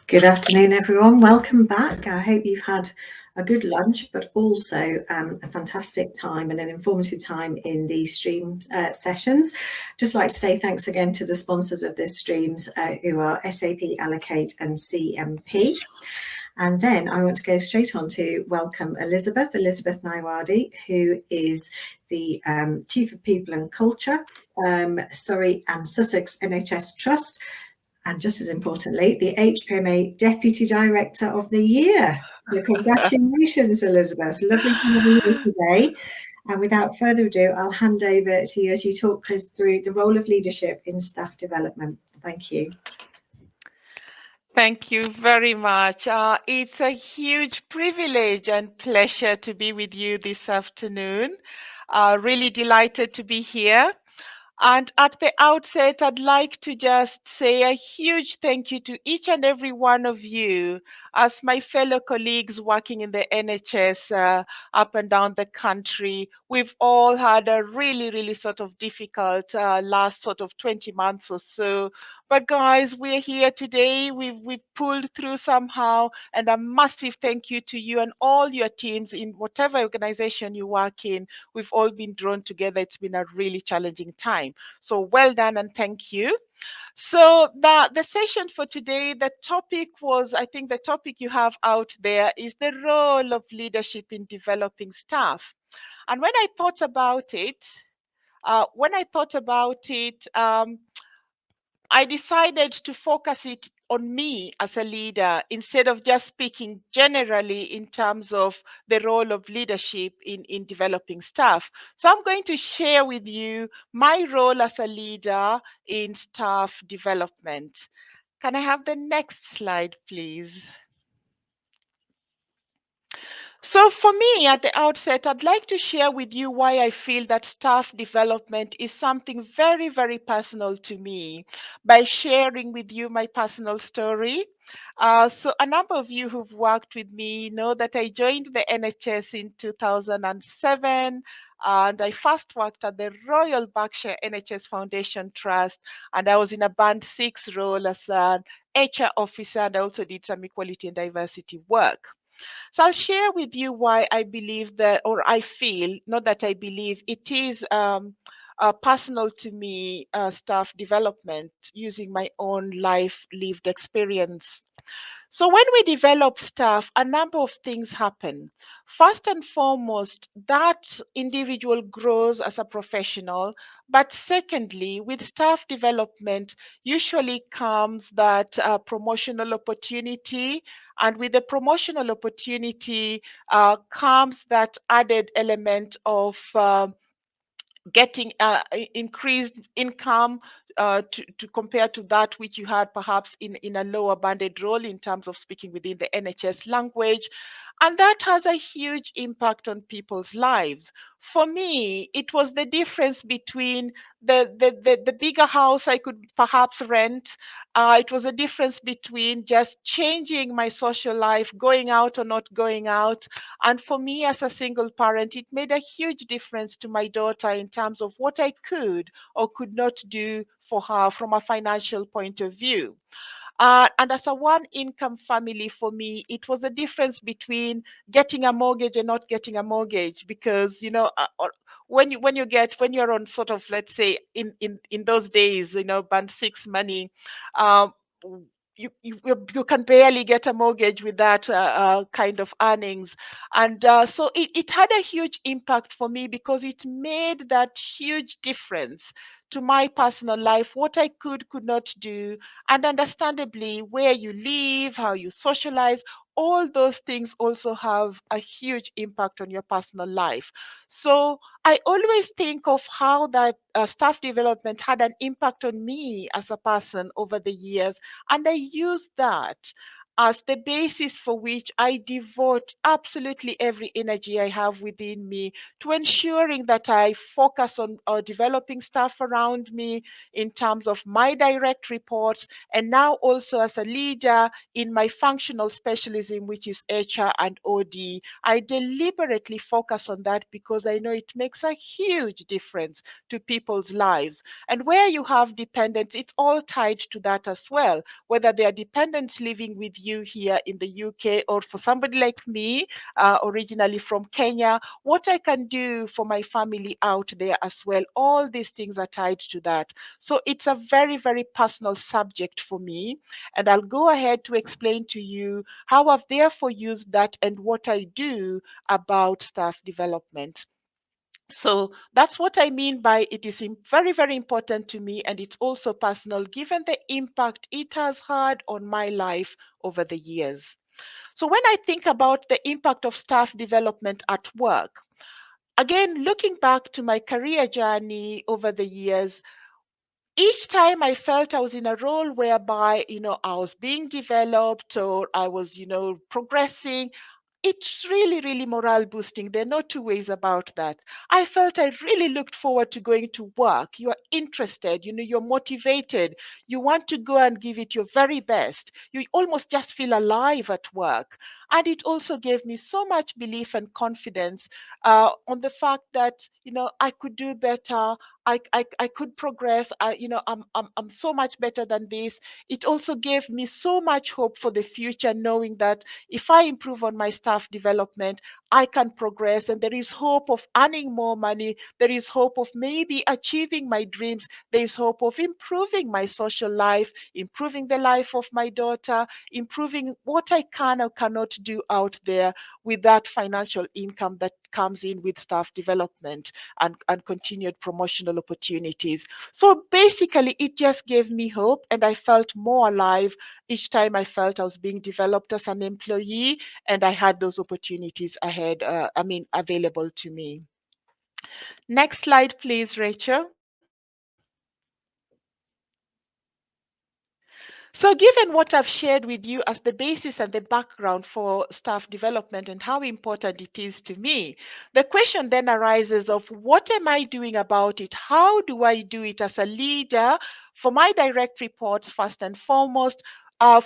Good afternoon, everyone. Welcome back. I hope you've had a good lunch, but also a fantastic time and an informative time in these stream sessions. Just like to say thanks again to the sponsors of this streams, who are SAP Allocate and CMP. And then I want to go straight on to welcome Elizabeth Nyawade, who is the Chief of People and Culture, Surrey and Sussex NHS Trust, and just as importantly, the HPMA Deputy Director of the Year. So congratulations, Elizabeth. Lovely to have you here today. And without further ado, I'll hand over to you as you talk us through the role of leadership in staff development. Thank you. Thank you very much. It's a huge privilege and pleasure to be with you this afternoon. Really delighted to be here. And at the outset, I'd like to just say a huge thank you to each and every one of you as my fellow colleagues working in the NHS up and down the country. We've all had a really sort of difficult last sort of 20 months or so. But guys, we're here today. We've pulled through somehow, and a massive thank you to you and all your teams in whatever organization you work in. We've all been drawn together. It's been a really challenging time. So well done and thank you. So the session for today, the topic was, I think the topic you have out there is the role of leadership in developing staff. And when I thought about it, I decided to focus it on me as a leader instead of just speaking generally in terms of the role of leadership in developing staff. So I'm going to share with you my role as a leader in staff development. Can I have the next slide, please? So for me, at the outset, I'd like to share with you why I feel that staff development is something very personal to me by sharing with you my personal story. So a number of you who've worked with me know that I joined the NHS in 2007. And I first worked at the Royal Berkshire NHS Foundation Trust, and I was in a band 6 role as an HR officer, and I also did some equality and diversity work. So I'll share with you why I believe that, or I feel, not that I believe, it is personal to me, staff development using my own life lived experience. So when we develop staff, a number of things happen. First and foremost, that individual grows as a professional. But secondly, with staff development, usually comes that promotional opportunity. And with the promotional opportunity comes that added element of getting increased income to compare to that which you had perhaps in a lower banded role in terms of speaking within the NHS language. And that has a huge impact on people's lives. For me, it was the difference between the bigger house I could perhaps rent. It was a difference between just changing my social life, going out or not going out. And for me, as a single parent, it made a huge difference to my daughter in terms of what I could or could not do for her from a financial point of view. And as a one income family, for me, it was a difference between getting a mortgage and not getting a mortgage because, when you're on sort of, let's say, in those days, band 6 money, um, you can barely get a mortgage with that kind of earnings. And so it had a huge impact for me because it made that huge difference to my personal life, what I could not do, and understandably, where you live, how you socialize, all those things also have a huge impact on your personal life. So I always think of how that staff development had an impact on me as a person over the years, and I use that as the basis for which I devote absolutely every energy I have within me to ensuring that I focus on developing staff around me in terms of my direct reports, and now also as a leader in my functional specialism, which is HR and OD. I deliberately focus on that because I know it makes a huge difference to people's lives. And where you have dependents, it's all tied to that as well, whether they are dependents living with you here in the UK, or for somebody like me, originally from Kenya, what I can do for my family out there as well. All these things are tied to that. So it's a very, very personal subject for me. And I'll go ahead to explain to you how I've therefore used that and what I do about staff development. So that's what I mean by it is very, very important to me, and it's also personal given the impact it has had on my life over the years. So when I think about the impact of staff development at work, again, looking back to my career journey over the years, each time I felt I was in a role whereby, I was being developed or I was, progressing, it's really, really morale boosting. There are no two ways about that. I felt I really looked forward to going to work. You're interested, you're motivated. You want to go and give it your very best. You almost just feel alive at work. And it also gave me so much belief and confidence on the fact that, I could do better. I could progress. I'm so much better than this. It also gave me so much hope for the future, knowing that if I improve on my staff development, I can progress, and there is hope of earning more money. There is hope of maybe achieving my dreams. There is hope of improving my social life, improving the life of my daughter, improving what I can or cannot do out there with that financial income that comes in with staff development and continued promotional opportunities. So basically, it just gave me hope, and I felt more alive each time I felt I was being developed as an employee and I had those opportunities ahead, available to me. Next slide, please, Rachel. So, given what I've shared with you as the basis and the background for staff development and how important it is to me, the question then arises of what am I doing about it? How do I do it as a leader for my direct reports, first and foremost?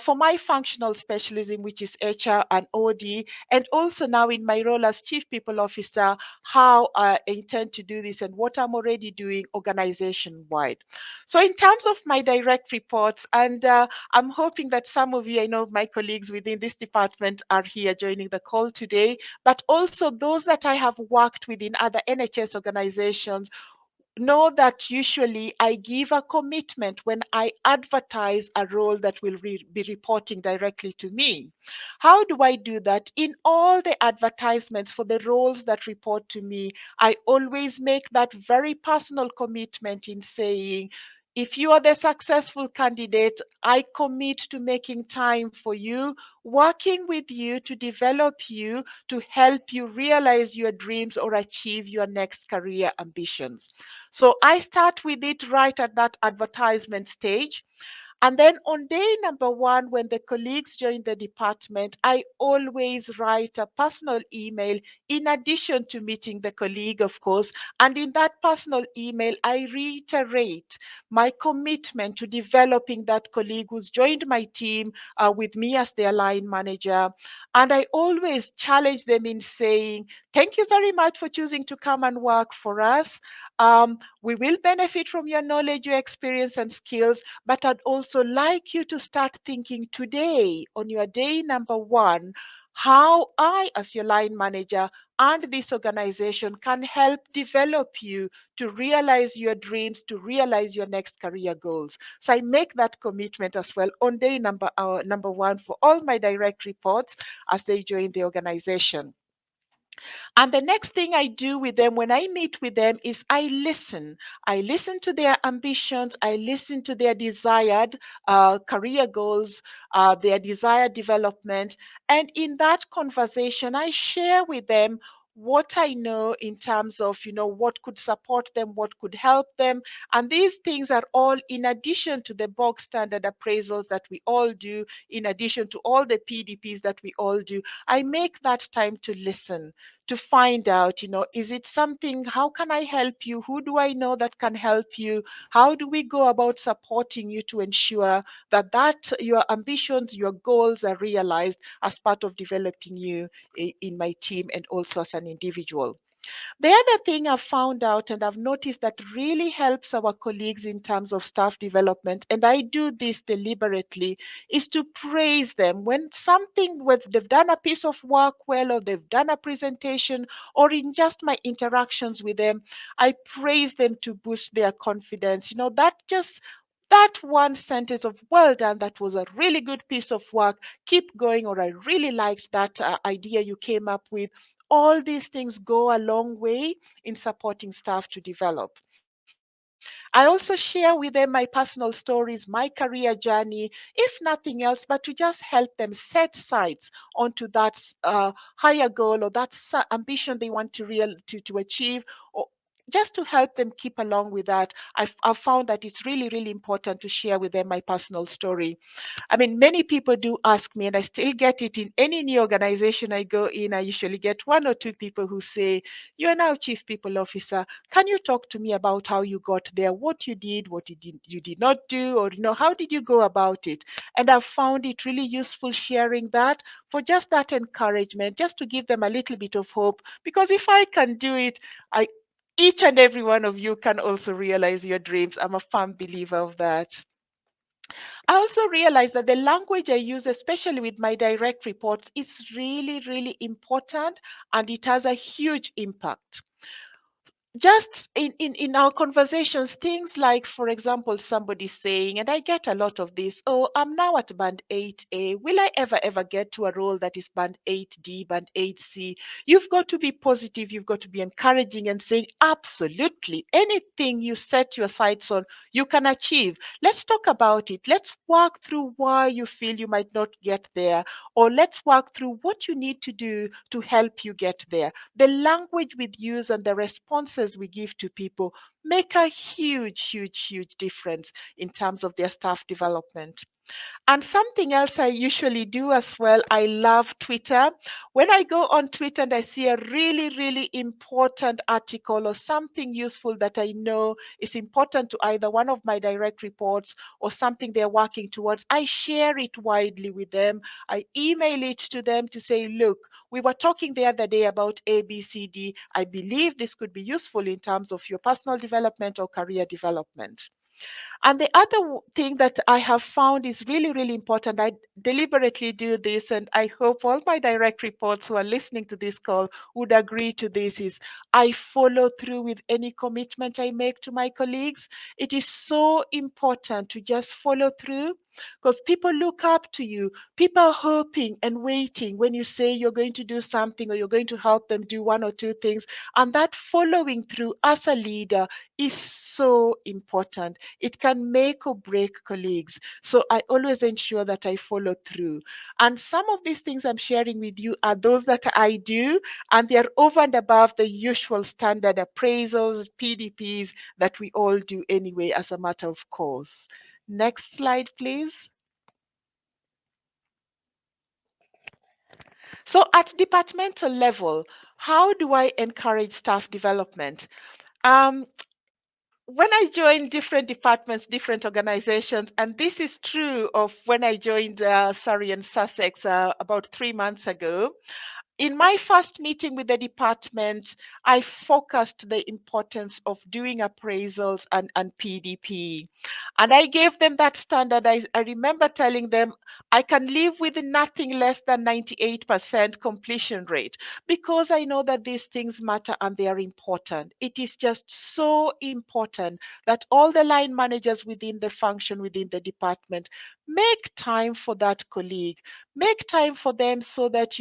For my functional specialism, which is HR and OD, and also now in my role as Chief People Officer, how I intend to do this and what I'm already doing organization wide. So, in terms of my direct reports, and I'm hoping that some of you, I know my colleagues within this department are here joining the call today, but also those that I have worked with in other NHS organizations know that usually I give a commitment when I advertise a role that will be reporting directly to me. How do I do that? In all the advertisements for the roles that report to me, I always make that very personal commitment in saying, if you are the successful candidate, I commit to making time for you, working with you to develop you, to help you realize your dreams or achieve your next career ambitions. So I start with it right at that advertisement stage. And then on day number one, when the colleagues join the department, I always write a personal email in addition to meeting the colleague, of course. And in that personal email, I reiterate my commitment to developing that colleague who's joined my team with me as their line manager. And I always challenge them in saying, thank you very much for choosing to come and work for us. We will benefit from your knowledge, your experience, and skills, but I'd also like you to start thinking today on your day number one how I, as your line manager, and this organization can help develop you to realize your dreams, to realize your next career goals. So I make that commitment as well on day number one for all my direct reports as they join the organization. And the next thing I do with them when I meet with them is I listen. I listen to their ambitions, I listen to their desired career goals, their desired development. And in that conversation, I share with them what I know in terms of, what could support them, what could help them. And these things are all in addition to the bog standard appraisals that we all do, in addition to all the PDPs that we all do. I make that time to listen, to find out, is it something, how can I help you? Who do I know that can help you? How do we go about supporting you to ensure that your ambitions, your goals are realized as part of developing you in my team and also as an individual? The other thing I've found out and I've noticed that really helps our colleagues in terms of staff development, and I do this deliberately, is to praise them when something, whether they've done a piece of work well or they've done a presentation, or in just my interactions with them, I praise them to boost their confidence. That one sentence of well done, that was a really good piece of work, keep going, or I really liked that idea you came up with. All these things go a long way in supporting staff to develop. I also share with them my personal stories, my career journey, if nothing else, but to just help them set sights onto that higher goal, or that ambition they want to achieve, or just to help them keep along with that. I've found that it's really, really important to share with them my personal story. I mean, many people do ask me, and I still get it in any new organization I go in. I usually get one or two people who say, "You are now chief people officer. Can you talk to me about how you got there, what you did, what you did not do, or how did you go about it?" And I've found it really useful sharing that, for just that encouragement, just to give them a little bit of hope. Because if I can do it, I each and every one of you can also realize your dreams. I'm a firm believer of that. I also realized that the language I use, especially with my direct reports, is really, really important, and it has a huge impact. Just in our conversations, things like, for example, somebody saying, and I get a lot of this, "Oh, I'm now at band 8A. Will I ever get to a role that is band 8D, band 8C?" You've got to be positive, you've got to be encouraging and saying, absolutely, anything you set your sights on, you can achieve. Let's talk about it. Let's work through why you feel you might not get there, or let's work through what you need to do to help you get there. The language we use and the responses we give to people make a huge, huge, huge difference in terms of their staff development. And something else I usually do as well, I love Twitter. When I go on Twitter and I see a really, really important article or something useful that I know is important to either one of my direct reports or something they're working towards, I share it widely with them. I email it to them to say, "Look, we were talking the other day about ABCD. I believe this could be useful in terms of your personal development or career development." And the other thing that I have found is really, really important, I deliberately do this, and I hope all my direct reports who are listening to this call would agree to this, is I follow through with any commitment I make to my colleagues. It is so important to just follow through, because people look up to you. People are hoping and waiting when you say you're going to do something or you're going to help them do one or two things. And that following through as a leader is so important. It can make or break colleagues. So I always ensure that I follow through. And some of these things I'm sharing with you are those that I do, and they're over and above the usual standard appraisals, PDPs that we all do anyway as a matter of course. Next slide, please. So at departmental level, how do I encourage staff development? Um, when I joined different departments, different organizations, and this is true of when I joined Surrey and Sussex about 3 months ago, in my first meeting with the department, I focused the importance of doing appraisals and PDP. And I gave them that standard. I remember telling them I can live with nothing less than 98% completion rate, because I know that these things matter and they are important. It is just so important that all the line managers within the function, within the department, make time for that colleague, make time for them, so that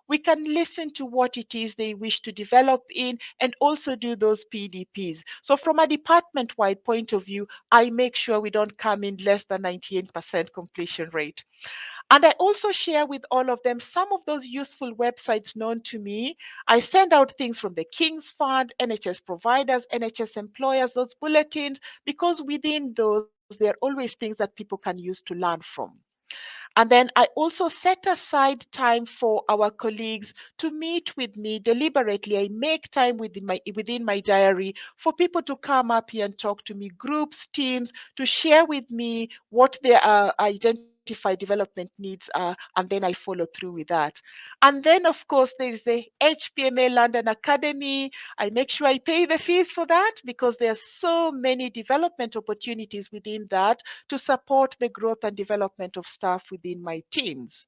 we can can listen to what it is they wish to develop in and also do those PDPs. So from a department-wide point of view, I make sure we don't come in less than 98% completion rate. And I also share with all of them some of those useful websites known to me. I send out things from the King's Fund, NHS providers, NHS employers, those bulletins, because within those, there are always things that people can use to learn from. And then I also set aside time for our colleagues to meet with me deliberately. I make time within my diary for people to come up here and talk to me, groups, teams, to share with me what their identified development needs are, and then I follow through with that. And then, of course, there is the HPMA London Academy. I make sure I pay the fees for that because there are so many development opportunities within that to support the growth and development of staff within my teams.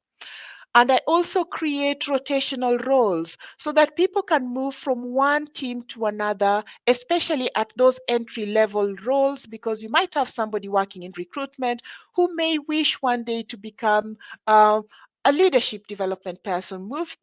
And I also create rotational roles so that people can move from one team to another, especially at those entry level roles, because you might have somebody working in recruitment who may wish one day to become a leadership development person, move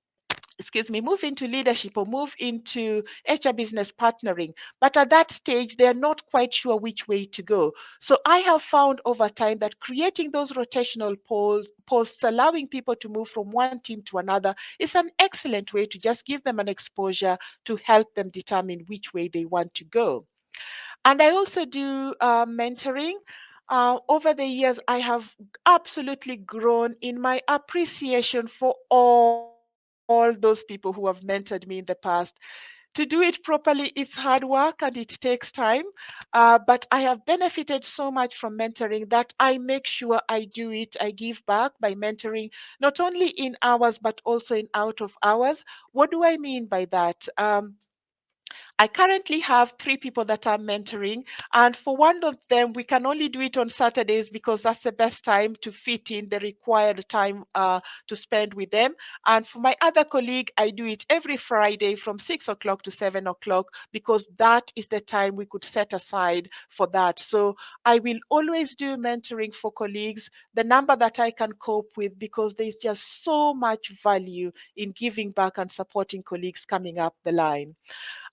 into leadership or move into HR business partnering. But at that stage, they're not quite sure which way to go. So I have found over time that creating those rotational posts, allowing people to move from one team to another, is an excellent way to just give them an exposure to help them determine which way they want to go. And I also do mentoring. Over the years, I have absolutely grown in my appreciation for all those people who have mentored me in the past. To do it properly, it's hard work and it takes time. But I have benefited so much from mentoring that I make sure I do it. I give back by mentoring, not only in hours, but also in out of hours. What do I mean by that? I currently have 3 people that I'm mentoring, and for one of them, we can only do it on Saturdays because that's the best time to fit in the required time to spend with them. And for my other colleague, I do it every Friday from 6 o'clock to 7 o'clock because that is the time we could set aside for that. So I will always do mentoring for colleagues, the number that I can cope with, because there's just so much value in giving back and supporting colleagues coming up the line.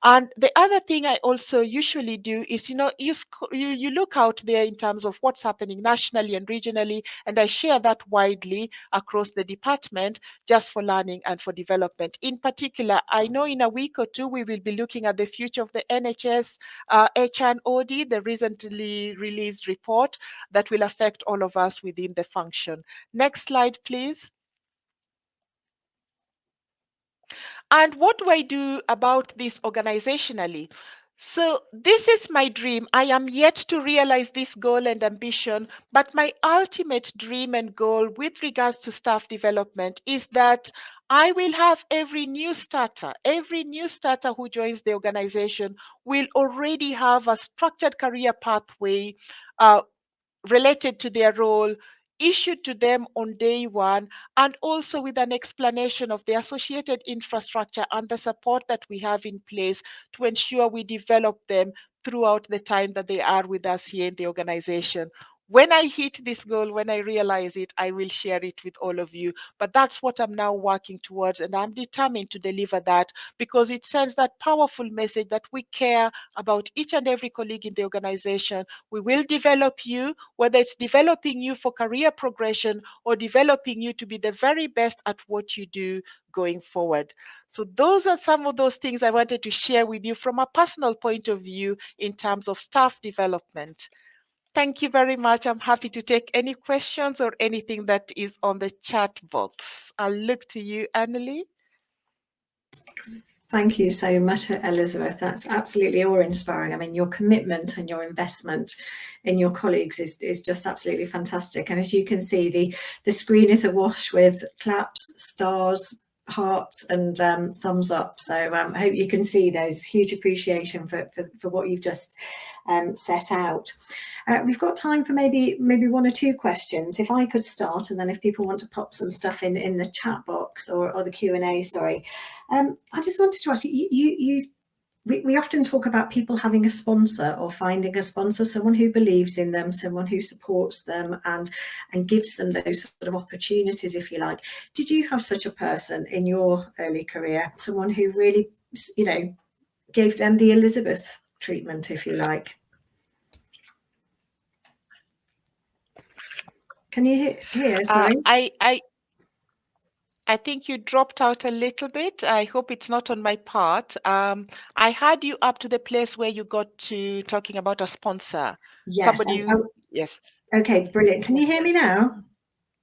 And the other thing I also usually do is, you look out there in terms of what's happening nationally and regionally, and I share that widely across the department just for learning and for development. In particular, I know in a week or two we will be looking at the future of the NHS HNOD, the recently released report that will affect all of us within the function. Next slide, please. And what do I do about this organizationally? So, this is my dream. I am yet to realize this goal and ambition, but my ultimate dream and goal with regards to staff development is that I will have every new starter who joins the organization will already have a structured career pathway uh, related to their role issued to them on day one, and also with an explanation of the associated infrastructure and the support that we have in place to ensure we develop them throughout the time that they are with us here in the organization. When I hit this goal, when I realize it, I will share it with all of you. But that's what I'm now working towards, and I'm determined to deliver that because it sends that powerful message that we care about each and every colleague in the organization. We will develop you, whether it's developing you for career progression or developing you to be the very best at what you do going forward. So, those are some of those things I wanted to share with you from a personal point of view in terms of staff development. Thank you very much. I'm happy to take any questions or anything that is on the chat box. I'll look to you, Annalie. Thank you so much, Elizabeth. That's absolutely awe-inspiring. I mean, your commitment and your investment in your colleagues is just absolutely fantastic. And as you can see, the screen is awash with claps, stars, hearts, and thumbs up. So I hope you can see those. Huge appreciation for what you've just set out. We've got time for maybe 1 or 2 questions. If I could start, and then if people want to pop some stuff in the chat box or the Q&A, sorry. I just wanted to ask you, we often talk about people having a sponsor or finding a sponsor, someone who believes in them, someone who supports them and gives them those sort of opportunities, if you like. Did you have such a person in your early career, someone who really, you know, gave them the Elizabeth treatment, if you like? Can you hear? Sorry. I think you dropped out a little bit. I hope it's not on my part. I had you up to the place where you got to talking about a sponsor. Yes. Somebody you, yes, Okay, brilliant. Can you hear me now?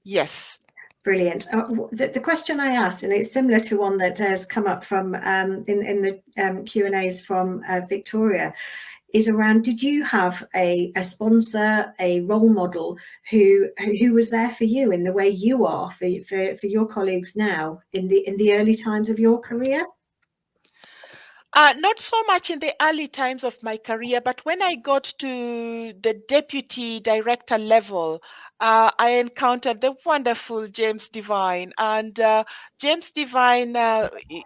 yes. Brilliant. The question I asked, and it's similar to one that has come up from in the Q&As from Victoria, is around, did you have a sponsor, a role model who was there for you in the way you are for your colleagues now in the early times of your career? Not so much in the early times of my career, but when I got to the deputy director level, I encountered the wonderful James Devine. And James Devine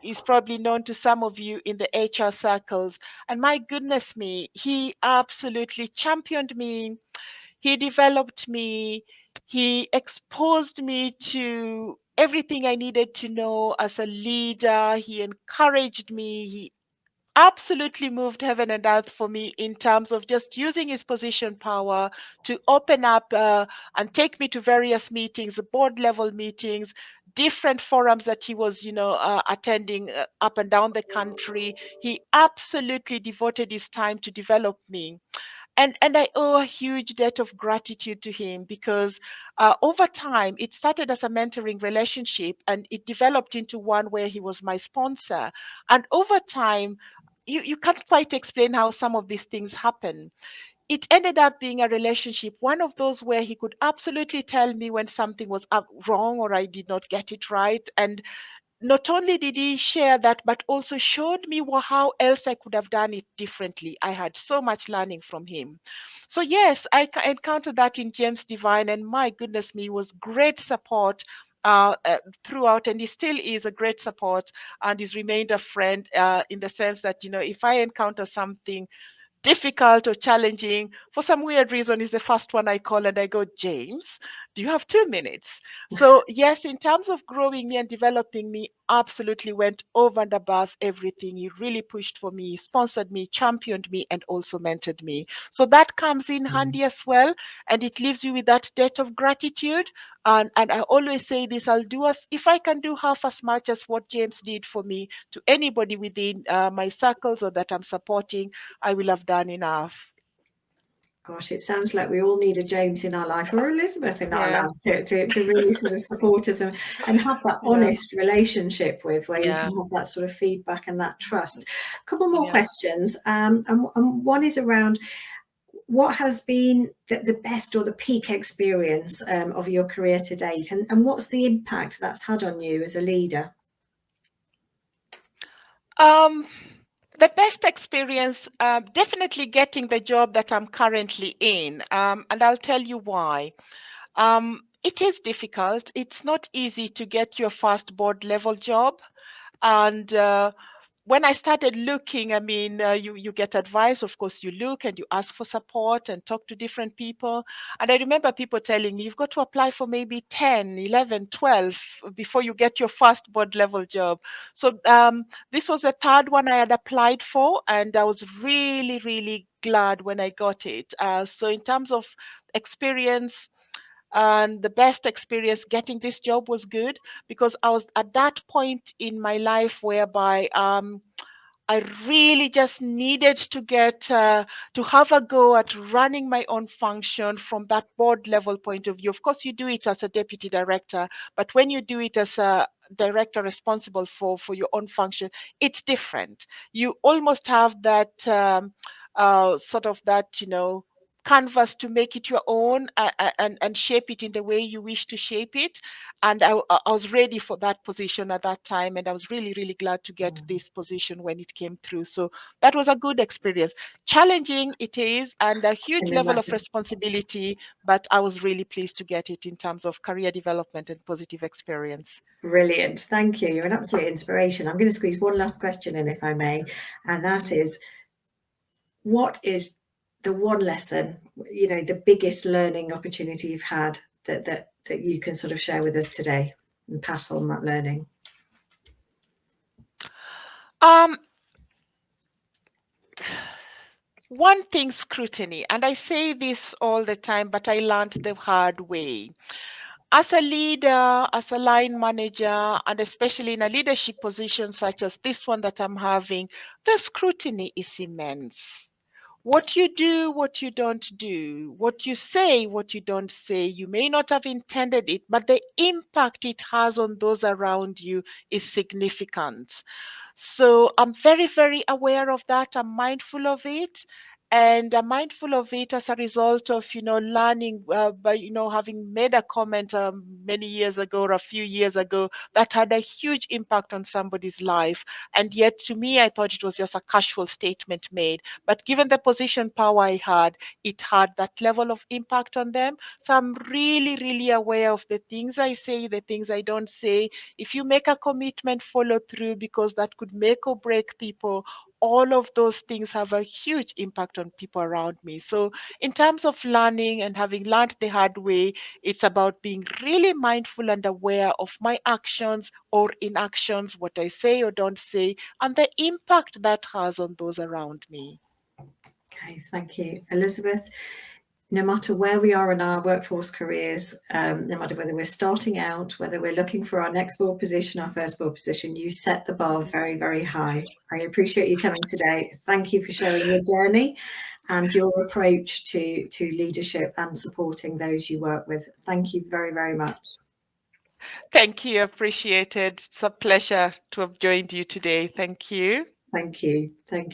is probably known to some of you in the HR circles. And my goodness me, he absolutely championed me. He developed me. He exposed me to everything I needed to know as a leader. He encouraged me. He absolutely moved heaven and earth for me in terms of just using his position power to open up and take me to various meetings, board level meetings, different forums that he was, attending up and down the country. He absolutely devoted his time to develop me. And I owe a huge debt of gratitude to him because over time it started as a mentoring relationship and it developed into one where he was my sponsor. And over time, you can't quite explain how some of these things happen. It ended up being a relationship, one of those where he could absolutely tell me when something was wrong or I did not get it right. And not only did he share that, but also showed me how else I could have done it differently. I had so much learning from him. So yes, I encountered that in James Divine, and my goodness me, was great support throughout, and he still is a great support, and he's remained a friend in the sense that if I encounter something difficult or challenging, for some weird reason, is the first one I call and I go, James, do you have 2 minutes? So, yes, in terms of growing me and developing me, absolutely went over and above everything. He really pushed for me, sponsored me, championed me, and also mentored me. So, that comes in handy as well. And it leaves you with that debt of gratitude. And I always say this, I'll do as if I can do half as much as what James did for me to anybody within my circles or that I'm supporting, I will have done enough. Gosh, it sounds like we all need a James in our life or Elizabeth in our Yeah, life to really sort of support us and have that yeah, honest relationship with, where you yeah, can have that sort of feedback and that trust. A couple more yeah. questions, and one is around what has been the best or the peak experience of your career to date, and what's the impact that's had on you as a leader? Um, the best experience, definitely getting the job that I'm currently in, and I'll tell you why. It is difficult. It's not easy to get your first board level job. And when I started looking, I mean, you get advice. Of course, you look and you ask for support and talk to different people. And I remember people telling me, you've got to apply for maybe 10, 11, 12 before you get your first board level job. So this was the third one I had applied for, and I was really, really glad when I got it. So in terms of experience, and the best experience getting this job was good because I was at that point in my life whereby I really just needed to get to have a go at running my own function from that board level point of view. Of course, you do it as a deputy director, but when you do it as a director responsible for your own function, it's different. You almost have that sort of that canvas to make it your own, and shape it in the way you wish to shape it. And I was ready for that position at that time, and I was really, really glad to get this position when it came through. So that was a good experience. Challenging it is, and a huge Can level of imagine. responsibility, but I was really pleased to get it in terms of career development and positive experience. Brilliant. Thank you. You're an absolute inspiration. I'm going to squeeze one last question in, if I may, and that is, what is the one lesson, the biggest learning opportunity you've had that you can sort of share with us today and pass on that learning? Um, One thing, scrutiny, and I say this all the time, but I learned the hard way. As a leader, as a line manager, and especially in a leadership position such as this one that I'm having, the scrutiny is immense. What you do, what you don't do, what you say, what you don't say, you may not have intended it, but the impact it has on those around you is significant. So I'm very, very aware of that. I'm mindful of it. And I'm mindful of it as a result of, learning by, having made a comment many years ago or a few years ago that had a huge impact on somebody's life. And yet, to me, I thought it was just a casual statement made. But given the position power I had, it had that level of impact on them. So I'm really, really aware of the things I say, the things I don't say. If you make a commitment, follow through, because that could make or break people. All of those things have a huge impact on people around me. So, in terms of learning and having learned the hard way, it's about being really mindful and aware of my actions or inactions, what I say or don't say, and the impact that has on those around me. Okay, thank you, Elizabeth. No matter where we are in our workforce careers, no matter whether we're starting out, whether we're looking for our next board position, our first board position, you set the bar very, very high. I appreciate you coming today. Thank you for sharing your journey and your approach to leadership and supporting those you work with. Thank you very, very much. Thank you. Appreciate it. It's a pleasure to have joined you today. Thank you. Thank you. Thank you.